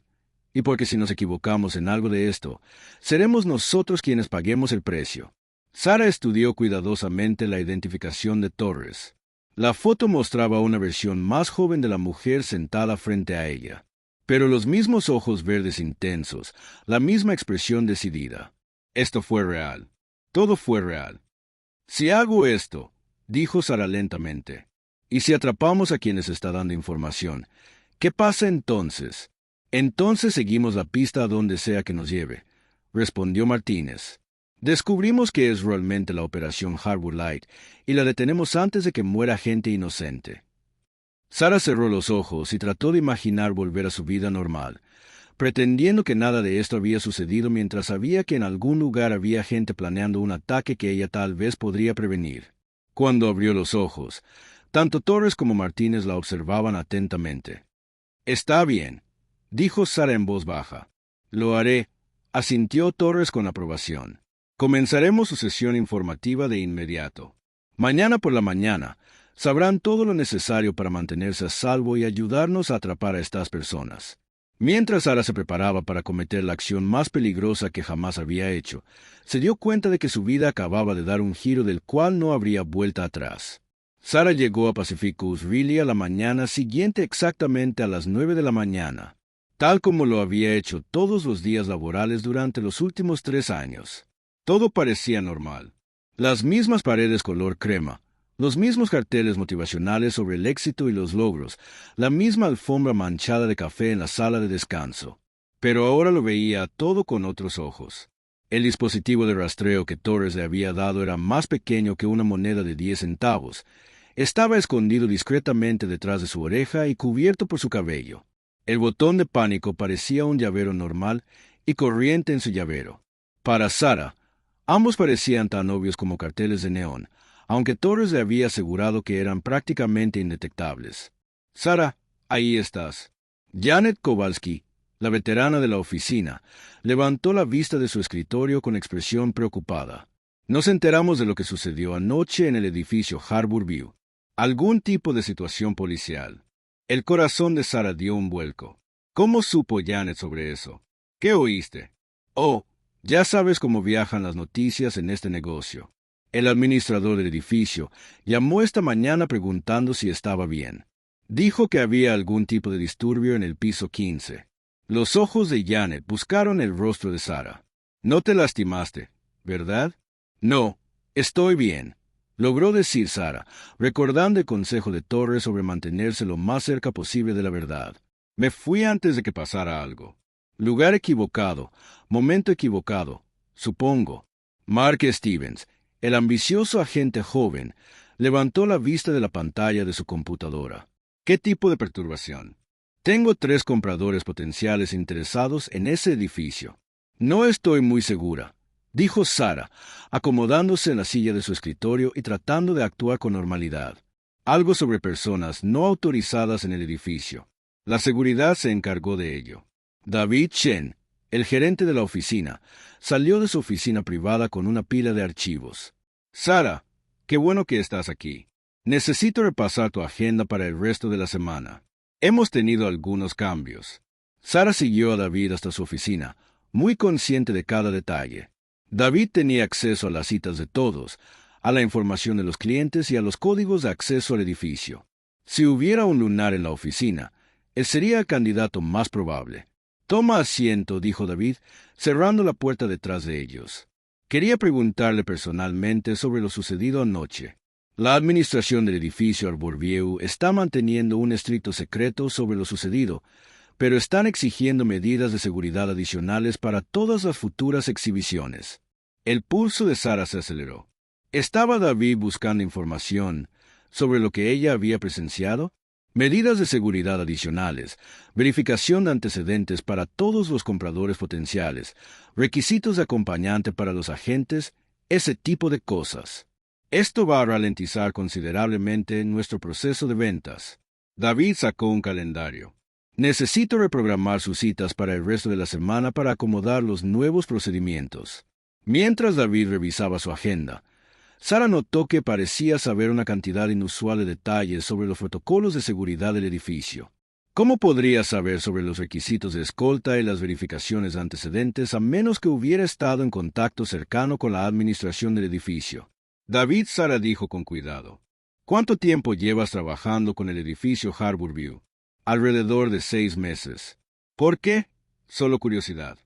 y porque si nos equivocamos en algo de esto, seremos nosotros quienes paguemos el precio. Sara estudió cuidadosamente la identificación de Torres. La foto mostraba una versión más joven de la mujer sentada frente a ella, pero los mismos ojos verdes intensos, la misma expresión decidida. Esto fue real. Todo fue real. Si hago esto, dijo Sara lentamente, y si atrapamos a quienes está dando información, ¿qué pasa entonces? Entonces seguimos la pista a donde sea que nos lleve, respondió Martínez. Descubrimos que es realmente la Operación Harbor Light y la detenemos antes de que muera gente inocente. Sara cerró los ojos y trató de imaginar volver a su vida normal, pretendiendo que nada de esto había sucedido mientras sabía que en algún lugar había gente planeando un ataque que ella tal vez podría prevenir. Cuando abrió los ojos, tanto Torres como Martínez la observaban atentamente. «Está bien», dijo Sara en voz baja. «Lo haré», asintió Torres con aprobación. «Comenzaremos su sesión informativa de inmediato. Mañana por la mañana, Sabrán todo lo necesario para mantenerse a salvo y ayudarnos a atrapar a estas personas. Mientras Sara se preparaba para cometer la acción más peligrosa que jamás había hecho, se dio cuenta de que su vida acababa de dar un giro del cual no habría vuelta atrás. Sara llegó a Pacific Coast Really a la mañana siguiente exactamente a las 9 de la mañana, tal como lo había hecho todos los días laborales durante los últimos 3 años. Todo parecía normal. Las mismas paredes color crema, los mismos carteles motivacionales sobre el éxito y los logros, la misma alfombra manchada de café en la sala de descanso. Pero ahora lo veía todo con otros ojos. El dispositivo de rastreo que Torres le había dado era más pequeño que una moneda de 10 centavos. Estaba escondido discretamente detrás de su oreja y cubierto por su cabello. El botón de pánico parecía un llavero normal y corriente en su llavero. Para Sara, ambos parecían tan obvios como carteles de neón, aunque Torres le había asegurado que eran prácticamente indetectables. Sara, ahí estás. Janet Kowalski, la veterana de la oficina, levantó la vista de su escritorio con expresión preocupada. Nos enteramos de lo que sucedió anoche en el edificio Harbor View. Algún tipo de situación policial. El corazón de Sara dio un vuelco. ¿Cómo supo Janet sobre eso? ¿Qué oíste? Oh, ya sabes cómo viajan las noticias en este negocio. El administrador del edificio llamó esta mañana preguntando si estaba bien. Dijo que había algún tipo de disturbio en el piso 15. Los ojos de Janet buscaron el rostro de Sara. No te lastimaste, ¿verdad? No, estoy bien, logró decir Sara, recordando el consejo de Torres sobre mantenerse lo más cerca posible de la verdad. Me fui antes de que pasara algo. Lugar equivocado, momento equivocado, supongo. Mark Stevens, el ambicioso agente joven, levantó la vista de la pantalla de su computadora. ¿Qué tipo de perturbación? Tengo 3 compradores potenciales interesados en ese edificio. No estoy muy segura, dijo Sara, acomodándose en la silla de su escritorio y tratando de actuar con normalidad. Algo sobre personas no autorizadas en el edificio. La seguridad se encargó de ello. David Chen, el gerente de la oficina, salió de su oficina privada con una pila de archivos. Sara, qué bueno que estás aquí. Necesito repasar tu agenda para el resto de la semana. Hemos tenido algunos cambios. Sara siguió a David hasta su oficina, muy consciente de cada detalle. David tenía acceso a las citas de todos, a la información de los clientes y a los códigos de acceso al edificio. Si hubiera un lunar en la oficina, él sería el candidato más probable. Toma asiento, dijo David, cerrando la puerta detrás de ellos. Quería preguntarle personalmente sobre lo sucedido anoche. La administración del edificio Harbor View está manteniendo un estricto secreto sobre lo sucedido, pero están exigiendo medidas de seguridad adicionales para todas las futuras exhibiciones. El pulso de Sara se aceleró. ¿Estaba David buscando información sobre lo que ella había presenciado? Medidas de seguridad adicionales, verificación de antecedentes para todos los compradores potenciales, requisitos de acompañante para los agentes, ese tipo de cosas. Esto va a ralentizar considerablemente nuestro proceso de ventas. David sacó un calendario. Necesito reprogramar sus citas para el resto de la semana para acomodar los nuevos procedimientos. Mientras David revisaba su agenda, Sara notó que parecía saber una cantidad inusual de detalles sobre los protocolos de seguridad del edificio. ¿Cómo podría saber sobre los requisitos de escolta y las verificaciones de antecedentes a menos que hubiera estado en contacto cercano con la administración del edificio? David, Sara dijo con cuidado. ¿Cuánto tiempo llevas trabajando con el edificio Harbor View? Alrededor de 6 meses. ¿Por qué? Solo curiosidad.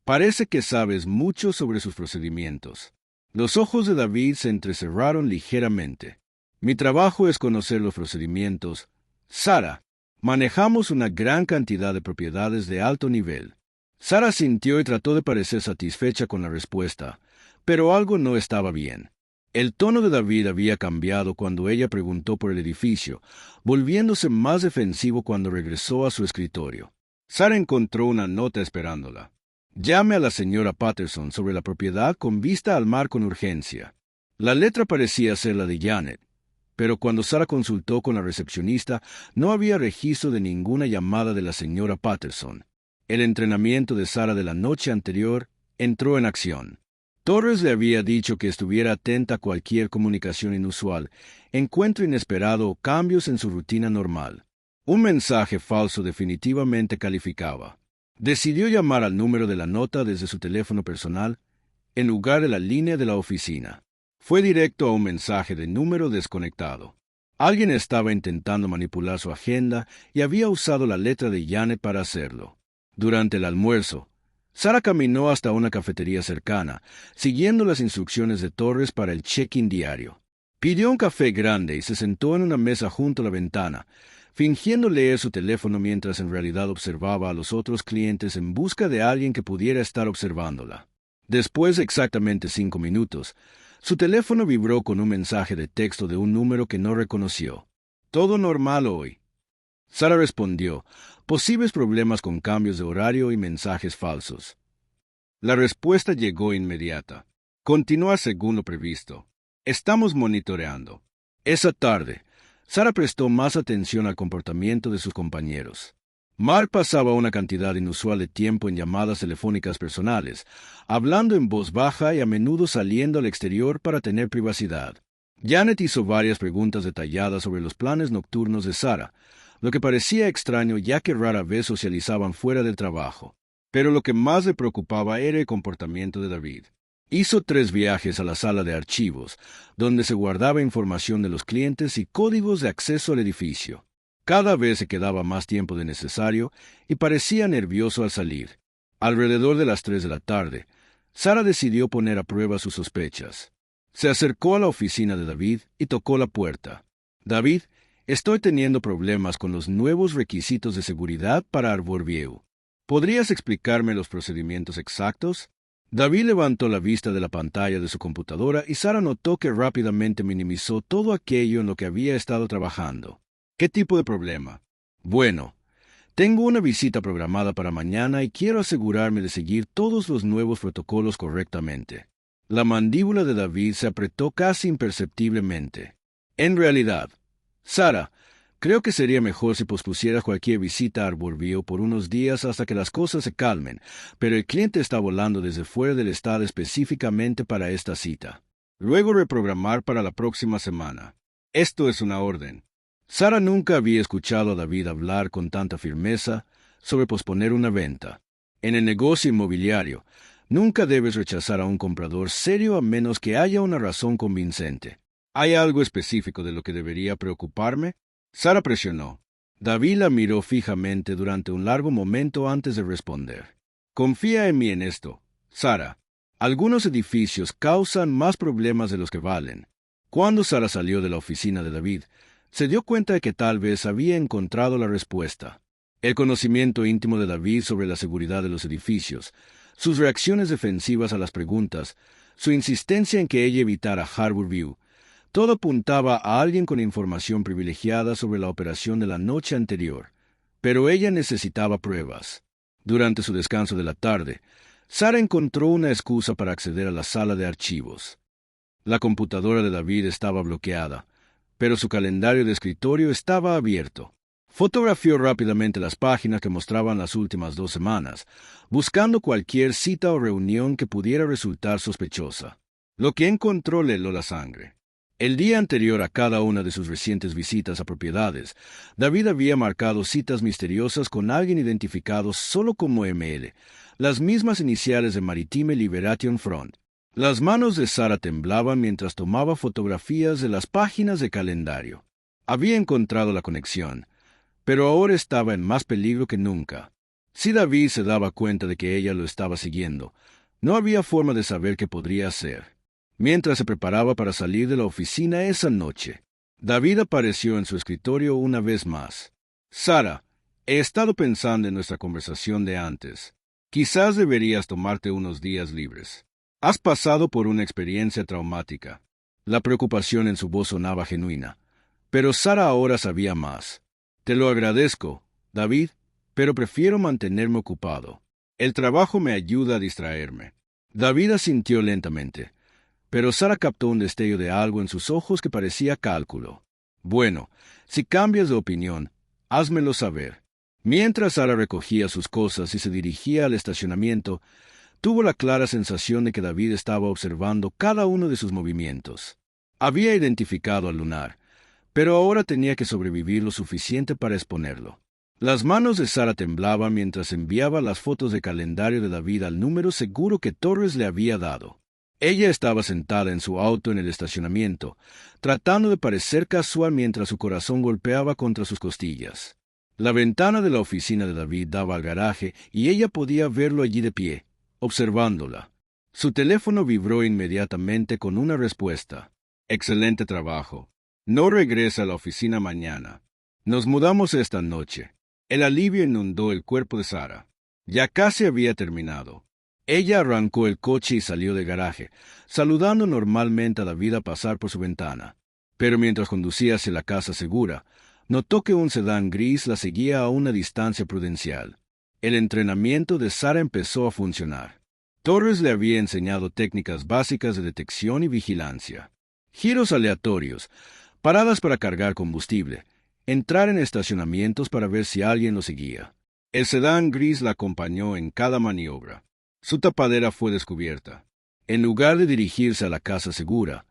Parece que sabes mucho sobre sus procedimientos. Los ojos de David se entrecerraron ligeramente. Mi trabajo es conocer los procedimientos. Sara, manejamos una gran cantidad de propiedades de alto nivel. Sara sintió y trató de parecer satisfecha con la respuesta, pero algo no estaba bien. El tono de David había cambiado cuando ella preguntó por el edificio, volviéndose más defensivo cuando regresó a su escritorio. Sara encontró una nota esperándola. Llame a la señora Patterson sobre la propiedad con vista al mar con urgencia. La letra parecía ser la de Janet, pero cuando Sara consultó con la recepcionista, no había registro de ninguna llamada de la señora Patterson. El entrenamiento de Sara de la noche anterior entró en acción. Torres le había dicho que estuviera atenta a cualquier comunicación inusual, encuentro inesperado o cambios en su rutina normal. Un mensaje falso definitivamente calificaba. Decidió llamar al número de la nota desde su teléfono personal, en lugar de la línea de la oficina. Fue directo a un mensaje de número desconectado. Alguien estaba intentando manipular su agenda y había usado la letra de Janet para hacerlo. Durante el almuerzo, Sara caminó hasta una cafetería cercana, siguiendo las instrucciones de Torres para el check-in diario. Pidió un café grande y se sentó en una mesa junto a la ventana, fingiendo leer su teléfono mientras en realidad observaba a los otros clientes en busca de alguien que pudiera estar observándola. Después de exactamente 5 minutos, su teléfono vibró con un mensaje de texto de un número que no reconoció. «Todo normal hoy». Sara respondió, posibles problemas con cambios de horario y mensajes falsos. La respuesta llegó inmediata. Continúa según lo previsto. Estamos monitoreando. Esa tarde, Sara prestó más atención al comportamiento de sus compañeros. Mark pasaba una cantidad inusual de tiempo en llamadas telefónicas personales, hablando en voz baja y a menudo saliendo al exterior para tener privacidad. Janet hizo varias preguntas detalladas sobre los planes nocturnos de Sara, lo que parecía extraño ya que rara vez socializaban fuera del trabajo. Pero lo que más le preocupaba era el comportamiento de David. Hizo 3 viajes a la sala de archivos, donde se guardaba información de los clientes y códigos de acceso al edificio. Cada vez se quedaba más tiempo de necesario y parecía nervioso al salir. Alrededor de las 3 de la tarde, Sara decidió poner a prueba sus sospechas. Se acercó a la oficina de David y tocó la puerta. «David, estoy teniendo problemas con los nuevos requisitos de seguridad para Arborview. ¿Podrías explicarme los procedimientos exactos?» David levantó la vista de la pantalla de su computadora y Sara notó que rápidamente minimizó todo aquello en lo que había estado trabajando. «¿Qué tipo de problema?» «Bueno, tengo una visita programada para mañana y quiero asegurarme de seguir todos los nuevos protocolos correctamente». La mandíbula de David se apretó casi imperceptiblemente. «En realidad, Sara, creo que sería mejor si pospusieras cualquier visita a Arborview por unos días hasta que las cosas se calmen, pero el cliente está volando desde fuera del estado específicamente para esta cita. Luego reprogramar para la próxima semana. Esto es una orden». Sara nunca había escuchado a David hablar con tanta firmeza sobre posponer una venta. En el negocio inmobiliario, nunca debes rechazar a un comprador serio a menos que haya una razón convincente. ¿Hay algo específico de lo que debería preocuparme? Sara presionó. David la miró fijamente durante un largo momento antes de responder. «Confía en mí en esto, Sara. Algunos edificios causan más problemas de los que valen». Cuando Sara salió de la oficina de David, se dio cuenta de que tal vez había encontrado la respuesta. El conocimiento íntimo de David sobre la seguridad de los edificios, sus reacciones defensivas a las preguntas, su insistencia en que ella evitara Harborview, todo apuntaba a alguien con información privilegiada sobre la operación de la noche anterior. Pero ella necesitaba pruebas. Durante su descanso de la tarde, Sara encontró una excusa para acceder a la sala de archivos. La computadora de David estaba bloqueada, pero su calendario de escritorio estaba abierto. Fotografió rápidamente las páginas que mostraban las últimas 2 semanas, buscando cualquier cita o reunión que pudiera resultar sospechosa. Lo que encontró le heló la sangre. El día anterior a cada una de sus recientes visitas a propiedades, David había marcado citas misteriosas con alguien identificado solo como ML, las mismas iniciales de Maritime Liberation Front. Las manos de Sara temblaban mientras tomaba fotografías de las páginas de calendario. Había encontrado la conexión, pero ahora estaba en más peligro que nunca. Si David se daba cuenta de que ella lo estaba siguiendo, no había forma de saber qué podría hacer. Mientras se preparaba para salir de la oficina esa noche, David apareció en su escritorio una vez más. «Sara, he estado pensando en nuestra conversación de antes. Quizás deberías tomarte unos días libres. Has pasado por una experiencia traumática». La preocupación en su voz sonaba genuina, pero Sara ahora sabía más. «Te lo agradezco, David, pero prefiero mantenerme ocupado. El trabajo me ayuda a distraerme». David asintió lentamente, pero Sara captó un destello de algo en sus ojos que parecía cálculo. «Bueno, si cambias de opinión, házmelo saber». Mientras Sara recogía sus cosas y se dirigía al estacionamiento, tuvo la clara sensación de que David estaba observando cada uno de sus movimientos. Había identificado al lunar, pero ahora tenía que sobrevivir lo suficiente para exponerlo. Las manos de Sara temblaban mientras enviaba las fotos de calendario de David al número seguro que Torres le había dado. Ella estaba sentada en su auto en el estacionamiento, tratando de parecer casual mientras su corazón golpeaba contra sus costillas. La ventana de la oficina de David daba al garaje y ella podía verlo allí de pie, observándola. Su teléfono vibró inmediatamente con una respuesta. «Excelente trabajo. No regresa a la oficina mañana. Nos mudamos esta noche». El alivio inundó el cuerpo de Sara. Ya casi había terminado. Ella arrancó el coche y salió del garaje, saludando normalmente a David al pasar por su ventana. Pero mientras conducía hacia la casa segura, notó que un sedán gris la seguía a una distancia prudencial. El entrenamiento de Sara empezó a funcionar. Torres le había enseñado técnicas básicas de detección y vigilancia. Giros aleatorios, paradas para cargar combustible, entrar en estacionamientos para ver si alguien lo seguía. El sedán gris la acompañó en cada maniobra. Su tapadera fue descubierta. En lugar de dirigirse a la casa segura,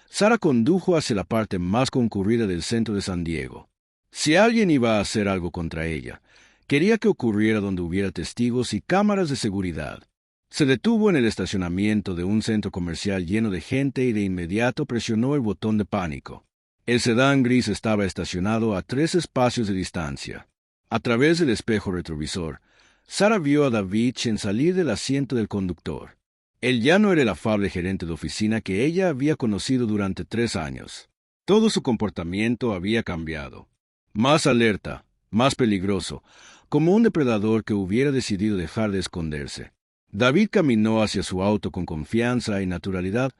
Sara condujo hacia la parte más concurrida del centro de San Diego. Si alguien iba a hacer algo contra ella, quería que ocurriera donde hubiera testigos y cámaras de seguridad. Se detuvo en el estacionamiento de un centro comercial lleno de gente y de inmediato presionó el botón de pánico. El sedán gris estaba estacionado a 3 espacios de distancia. A través del espejo retrovisor, Sara vio a David Chen salir del asiento del conductor. Él ya no era el afable gerente de oficina que ella había conocido durante 3 años. Todo su comportamiento había cambiado. Más alerta, más peligroso, como un depredador que hubiera decidido dejar de esconderse. David caminó hacia su auto con confianza y naturalidad,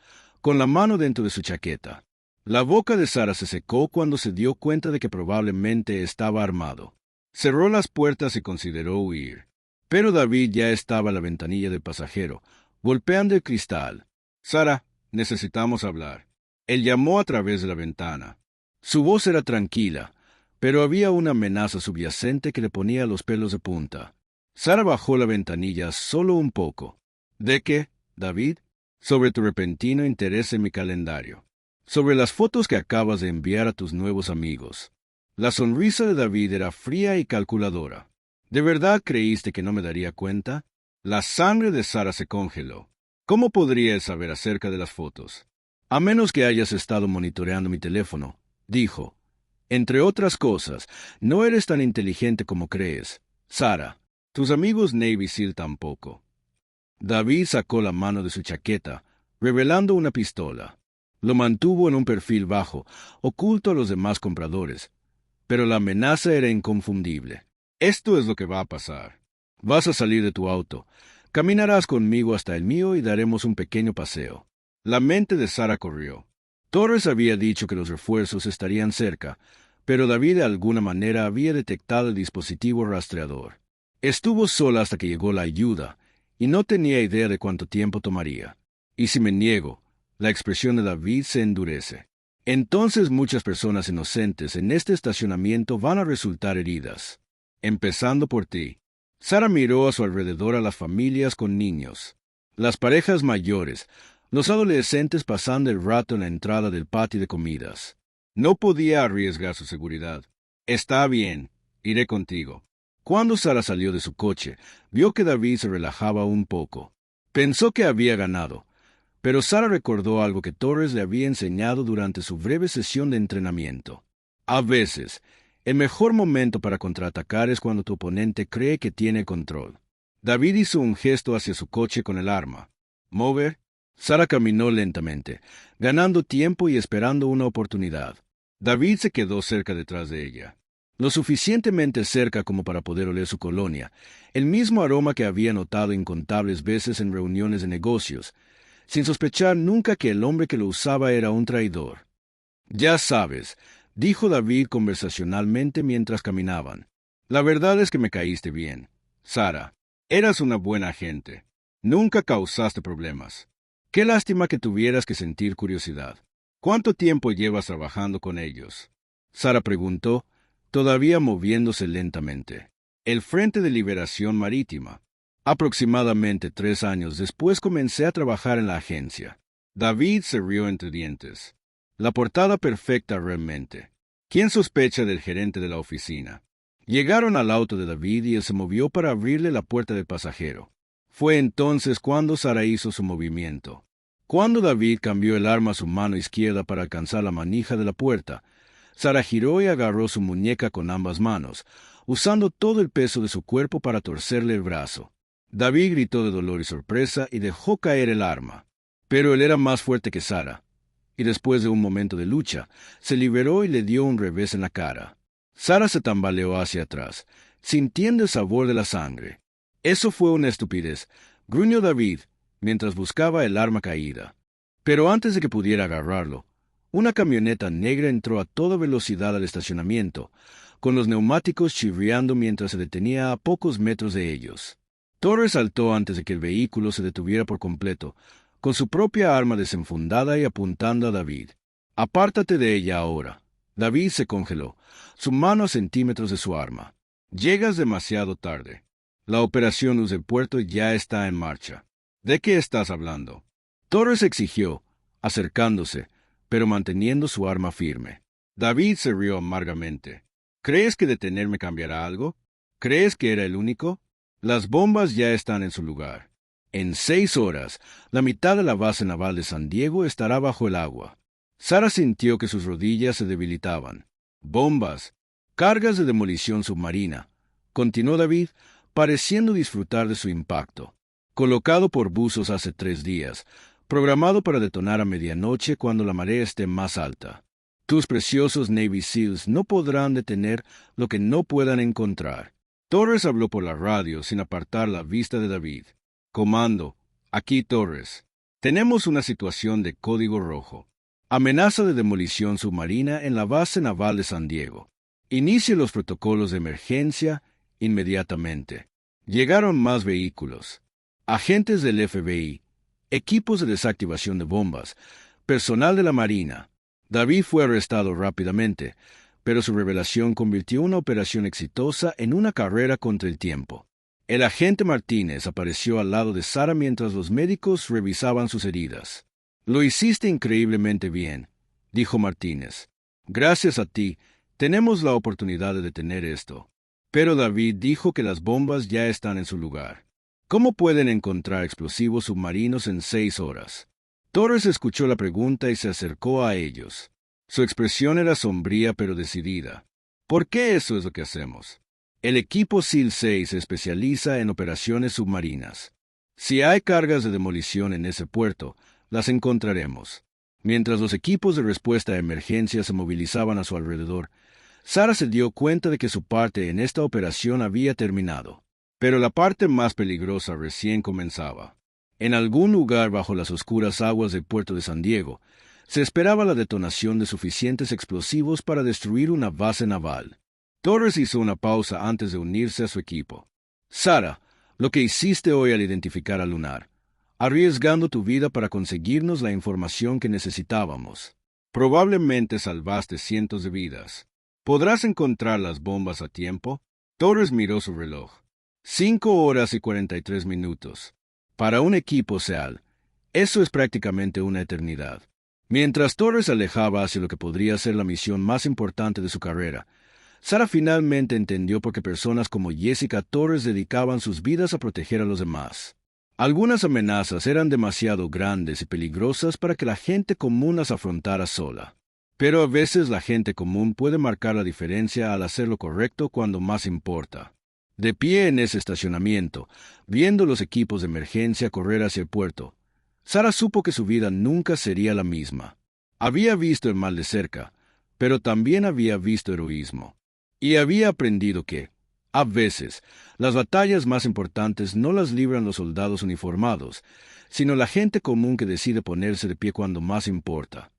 con la mano dentro de su chaqueta. La boca de Sara se secó cuando se dio cuenta de que probablemente estaba armado. Cerró las puertas y consideró huir. Pero David ya estaba a la ventanilla del pasajero, golpeando el cristal. «Sara, necesitamos hablar». Él llamó a través de la ventana. Su voz era tranquila, pero había una amenaza subyacente que le ponía los pelos de punta. Sara bajó la ventanilla solo un poco. «¿De qué, David?» «Sobre tu repentino interés en mi calendario. Sobre las fotos que acabas de enviar a tus nuevos amigos». La sonrisa de David era fría y calculadora. ¿De verdad creíste que no me daría cuenta? La sangre de Sara se congeló. ¿Cómo podría saber acerca de las fotos? A menos que hayas estado monitoreando mi teléfono, dijo. Entre otras cosas, no eres tan inteligente como crees. Sara, tus amigos Navy SEAL tampoco. David sacó la mano de su chaqueta, revelando una pistola. Lo mantuvo en un perfil bajo, oculto a los demás compradores. Pero la amenaza era inconfundible. Esto es lo que va a pasar. Vas a salir de tu auto, caminarás conmigo hasta el mío y daremos un pequeño paseo. La mente de Sara corrió. Torres había dicho que los refuerzos estarían cerca, pero David de alguna manera había detectado el dispositivo rastreador. Estuvo sola hasta que llegó la ayuda, y no tenía idea de cuánto tiempo tomaría. Y si me niego, la expresión de David se endurece. Entonces muchas personas inocentes en este estacionamiento van a resultar heridas. Empezando por ti. Sara miró a su alrededor a las familias con niños, las parejas mayores, los adolescentes pasando el rato en la entrada del patio de comidas. No podía arriesgar su seguridad. Está bien, iré contigo. Cuando Sara salió de su coche, vio que David se relajaba un poco. Pensó que había ganado, pero Sara recordó algo que Torres le había enseñado durante su breve sesión de entrenamiento. A veces, el mejor momento para contraatacar es cuando tu oponente cree que tiene control. David hizo un gesto hacia su coche con el arma. ¿Mover? Sara caminó lentamente, ganando tiempo y esperando una oportunidad. David se quedó cerca detrás de ella. Lo suficientemente cerca como para poder oler su colonia, el mismo aroma que había notado incontables veces en reuniones de negocios, sin sospechar nunca que el hombre que lo usaba era un traidor. «Ya sabes», dijo David conversacionalmente mientras caminaban. «La verdad es que me caíste bien. Sara, eras una buena gente. Nunca causaste problemas. Qué lástima que tuvieras que sentir curiosidad. ¿Cuánto tiempo llevas trabajando con ellos?». Sara preguntó, todavía moviéndose lentamente. «El Frente de Liberación Marítima». Aproximadamente 3 años después comencé a trabajar en la agencia. David se rió entre dientes. La portada perfecta realmente. ¿Quién sospecha del gerente de la oficina? Llegaron al auto de David y él se movió para abrirle la puerta del pasajero. Fue entonces cuando Sara hizo su movimiento. Cuando David cambió el arma a su mano izquierda para alcanzar la manija de la puerta, Sara giró y agarró su muñeca con ambas manos, usando todo el peso de su cuerpo para torcerle el brazo. David gritó de dolor y sorpresa y dejó caer el arma. Pero él era más fuerte que Sara, y después de un momento de lucha, se liberó y le dio un revés en la cara. Sara se tambaleó hacia atrás, sintiendo el sabor de la sangre. Eso fue una estupidez, gruñó David, mientras buscaba el arma caída. Pero antes de que pudiera agarrarlo, una camioneta negra entró a toda velocidad al estacionamiento, con los neumáticos chirriando mientras se detenía a pocos metros de ellos. Torres saltó antes de que el vehículo se detuviera por completo, con su propia arma desenfundada y apuntando a David. «Apártate de ella ahora». David se congeló, su mano a centímetros de su arma. «Llegas demasiado tarde. La operación Luz del Puerto ya está en marcha». «¿De qué estás hablando?». Torres exigió, acercándose, pero manteniendo su arma firme. David se rió amargamente. «¿Crees que detenerme cambiará algo? ¿Crees que era el único? Las bombas ya están en su lugar. En 6 horas, la mitad de la base naval de San Diego estará bajo el agua». Sara sintió que sus rodillas se debilitaban. «Bombas, cargas de demolición submarina», continuó David, pareciendo disfrutar de su impacto. «Colocado por buzos hace 3 días, programado para detonar a medianoche cuando la marea esté más alta. Tus preciosos Navy SEALs no podrán detener lo que no puedan encontrar». Torres habló por la radio sin apartar la vista de David. «Comando, aquí Torres. Tenemos una situación de código rojo. Amenaza de demolición submarina en la base naval de San Diego. Inicie los protocolos de emergencia inmediatamente». Llegaron más vehículos. Agentes del FBI, equipos de desactivación de bombas, personal de la Marina. David fue arrestado rápidamente, pero su revelación convirtió una operación exitosa en una carrera contra el tiempo. El agente Martínez apareció al lado de Sara mientras los médicos revisaban sus heridas. «Lo hiciste increíblemente bien», dijo Martínez. «Gracias a ti, tenemos la oportunidad de detener esto». Pero David dijo que las bombas ya están en su lugar. «¿Cómo pueden encontrar explosivos submarinos en 6 horas?» Torres escuchó la pregunta y se acercó a ellos. Su expresión era sombría pero decidida. «¿Por qué eso es lo que hacemos? El equipo SEAL 6 se especializa en operaciones submarinas. Si hay cargas de demolición en ese puerto, las encontraremos». Mientras los equipos de respuesta a emergencia se movilizaban a su alrededor, Sara se dio cuenta de que su parte en esta operación había terminado. Pero la parte más peligrosa recién comenzaba. En algún lugar bajo las oscuras aguas del puerto de San Diego, se esperaba la detonación de suficientes explosivos para destruir una base naval. Torres hizo una pausa antes de unirse a su equipo. «Sara, lo que hiciste hoy al identificar a Lunar, arriesgando tu vida para conseguirnos la información que necesitábamos. Probablemente salvaste cientos de vidas. ¿Podrás encontrar las bombas a tiempo?». Torres miró su reloj. 5 horas y 43 minutos. Para un equipo SEAL, eso es prácticamente una eternidad. Mientras Torres se alejaba hacia lo que podría ser la misión más importante de su carrera, Sara finalmente entendió por qué personas como Jessica Torres dedicaban sus vidas a proteger a los demás. Algunas amenazas eran demasiado grandes y peligrosas para que la gente común las afrontara sola. Pero a veces la gente común puede marcar la diferencia al hacer lo correcto cuando más importa. De pie en ese estacionamiento, viendo los equipos de emergencia correr hacia el puerto, Sara supo que su vida nunca sería la misma. Había visto el mal de cerca, pero también había visto heroísmo. Y había aprendido que, a veces, las batallas más importantes no las libran los soldados uniformados, sino la gente común que decide ponerse de pie cuando más importa.